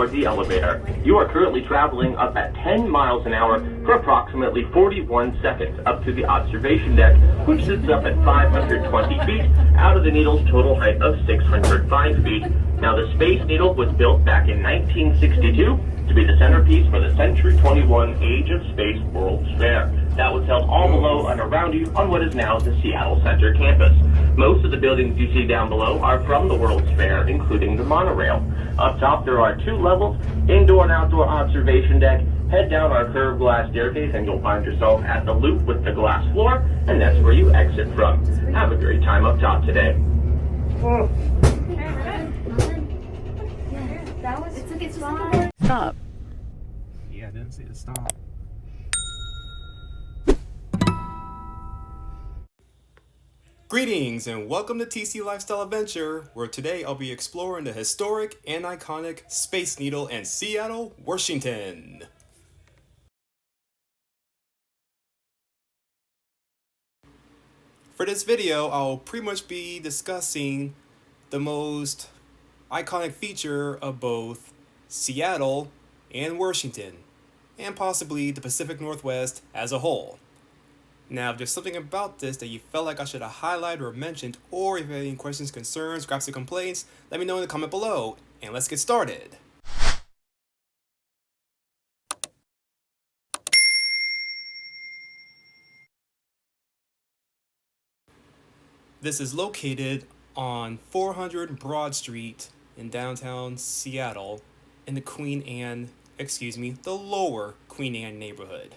aboard the elevator. You are currently traveling up at 10 miles an hour for approximately 41 seconds up to the observation deck, which sits up at 520 feet out of the Needle's total height of 605 feet. Now, the Space Needle was built back in 1962 to be the centerpiece for the Century 21 Age of Space World's Fair. That was held all below and around you on what is now the Seattle Center campus. Most of the buildings you see down below are from the World's Fair, including the monorail. Up top, there are 2 levels, indoor and outdoor observation deck. Head down our curved glass staircase and you'll find yourself at the loop with the glass floor, and that's where you exit from. Have a great time up top today. Stop. Yeah, I didn't see it stop. Greetings and welcome to TC Lifestyle Adventure, where today I'll be exploring the historic and iconic Space Needle in Seattle, Washington. For this video, I'll pretty much be discussing the most iconic feature of both Seattle and Washington, and possibly the Pacific Northwest as a whole. Now, if there's something about this that you felt like I should have highlighted or mentioned, or if you have any questions, concerns, gripes, or complaints, let me know in the comment below, and let's get started. This is located on 400 Broad Street in downtown Seattle in the the lower Queen Anne neighborhood.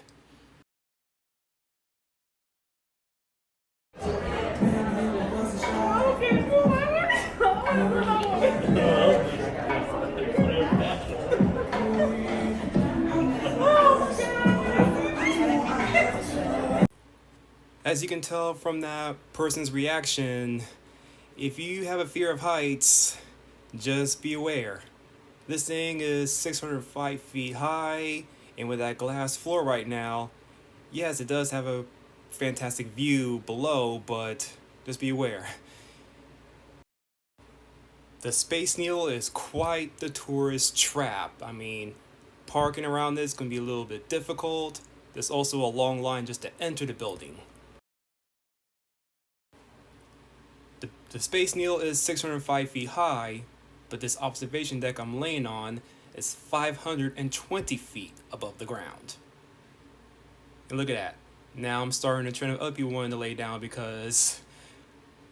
As you can tell from that person's reaction, if you have a fear of heights, just be aware. This thing is 605 feet high, and with that glass floor right now, yes, it does have a fantastic view below, but just be aware. The Space Needle is quite the tourist trap. I mean, parking around this is going to be a little bit difficult. There's also a long line just to enter the building. The Space Needle is 605 feet high, but this observation deck I'm laying on is 520 feet above the ground. And look at that. Now I'm starting to trend of other people wanting to lay down because,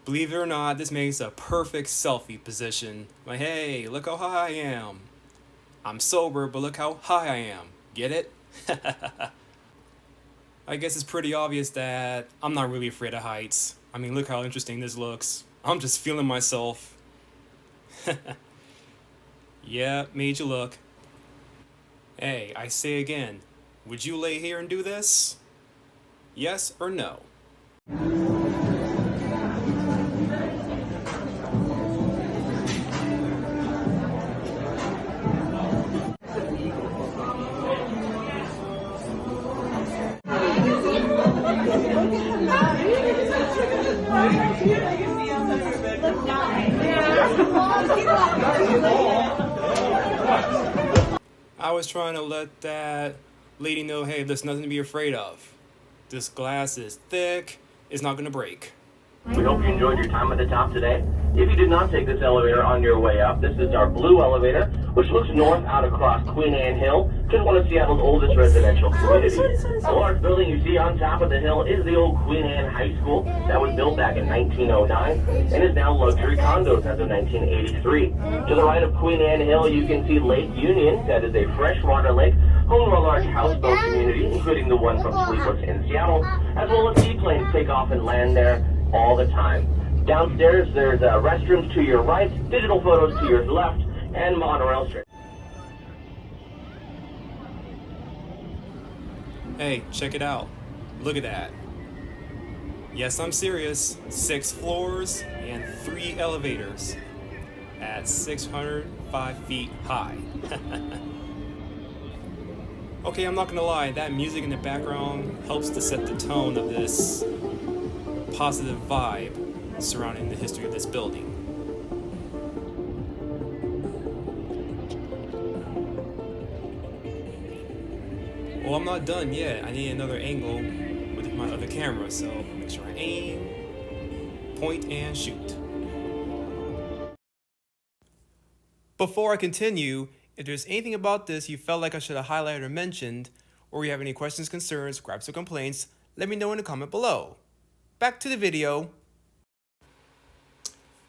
believe it or not, this makes a perfect selfie position. Like, hey, look how high I am. I'm sober, but look how high I am. Get it? I guess it's pretty obvious that I'm not really afraid of heights. I mean, look how interesting this looks. I'm just feeling myself. Yeah, made you look. Hey, I say again, would you lay here and do this? Yes or no? I was trying to let that lady know, hey, there's nothing to be afraid of. This glass is thick, it's not gonna break. We hope you enjoyed your time at the top today. If you did not take this elevator on your way up, this is our blue elevator, which looks north out across Queen Anne Hill, just one of Seattle's oldest residential communities. The large building you see on top of the hill is the old Queen Anne High School that was built back in 1909 and is now luxury condos as of 1983. To the right of Queen Anne Hill, you can see Lake Union, that is a freshwater lake, home to a large houseboat community, including the one from Sleepless in Seattle, as well as seaplanes take off and land there all the time. Downstairs, there's restrooms to your right, digital photos to your left, and monorail strip. Hey, check it out. Look at that. Yes, I'm serious. 6 floors and 3 elevators at 605 feet high. Okay, I'm not gonna lie, that music in the background helps to set the tone of this positive vibe surrounding the history of this building. Well, I'm not done yet. I need another angle with my other camera, so make sure I aim, point, and shoot. Before I continue, if there's anything about this you felt like I should have highlighted or mentioned, or you have any questions, concerns, gripes, or complaints, let me know in the comment below. Back to the video.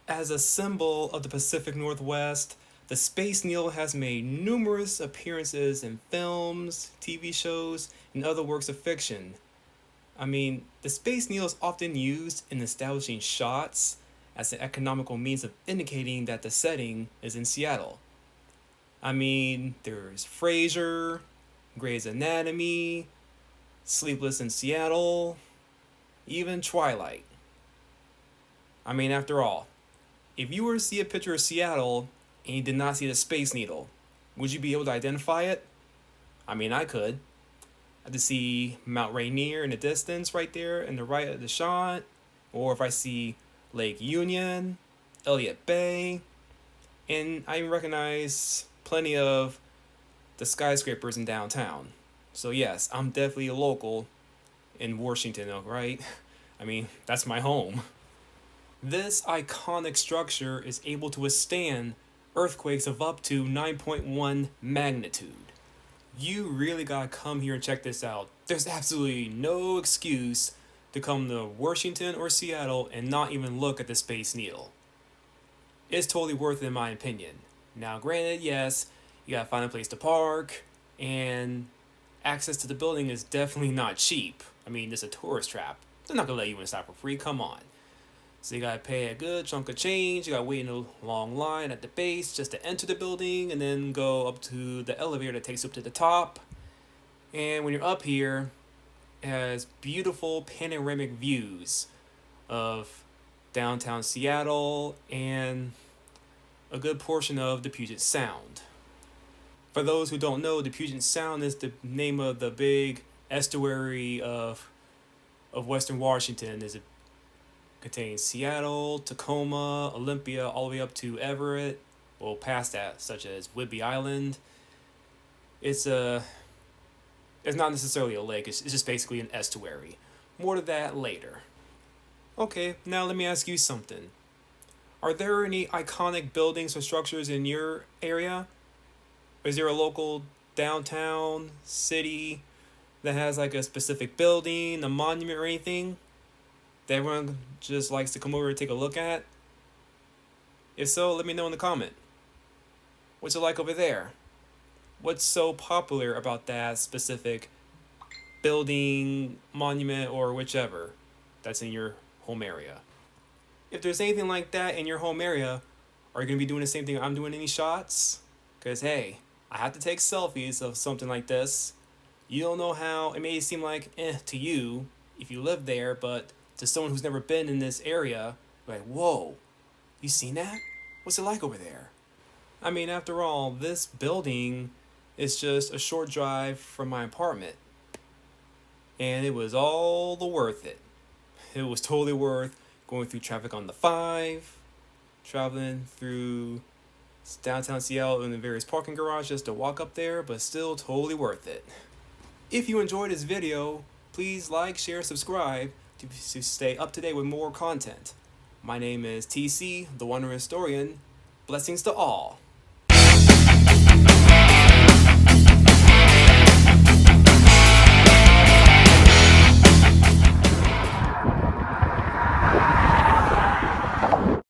As a symbol of the Pacific Northwest, the Space Needle has made numerous appearances in films, TV shows, and other works of fiction. I mean, the Space Needle is often used in establishing shots as an economical means of indicating that the setting is in Seattle. I mean, there's Frasier, Grey's Anatomy, Sleepless in Seattle, even Twilight. I mean, after all, if you were to see a picture of Seattle and you did not see the Space Needle, would you be able to identify it? I mean, I could. I had to see Mount Rainier in the distance right there in the right of the shot, or if I see Lake Union, Elliott Bay, and I even recognize plenty of the skyscrapers in downtown. So yes, I'm definitely a local in Washington, right? I mean, that's my home. This iconic structure is able to withstand earthquakes of up to 9.1 magnitude. You really gotta come here and check this out. There's absolutely no excuse to come to Washington or Seattle and not even look at the Space Needle. It's totally worth it in my opinion. Now granted, yes, you gotta find a place to park, and access to the building is definitely not cheap. I mean, it's a tourist trap. They're not gonna let you inside for free, come on. So you gotta pay a good chunk of change, you gotta wait in a long line at the base just to enter the building, and then go up to the elevator that takes you up to the top. And when you're up here, it has beautiful panoramic views of downtown Seattle and a good portion of the Puget Sound. For those who don't know, the Puget Sound is the name of the big estuary of Western Washington. It contains Seattle, Tacoma, Olympia, all the way up to Everett, well past that, such as Whidbey Island. It's not necessarily a lake, it's just basically an estuary. More to that later. Okay, now let me ask you something. Are there any iconic buildings or structures in your area? Is there a local downtown city that has like a specific building, a monument or anything that everyone just likes to come over and take a look at? If so, let me know in the comment. What's it like over there? What's so popular about that specific building, monument, or whichever that's in your home area? If there's anything like that in your home area, are you going to be doing the same thing I'm doing, any shots? Because hey, I have to take selfies of something like this. You don't know how it may seem like to you if you live there, but to someone who's never been in this area, like, whoa, you seen that? What's it like over there? I mean, after all, this building is just a short drive from my apartment. And it was all the worth it. It was totally worth going through traffic on the 5, traveling through downtown Seattle in the various parking garages to walk up there, but still totally worth it. If you enjoyed this video, please like, share, subscribe to stay up to date with more content. My name is TC, the Wandering Historian. Blessings to all.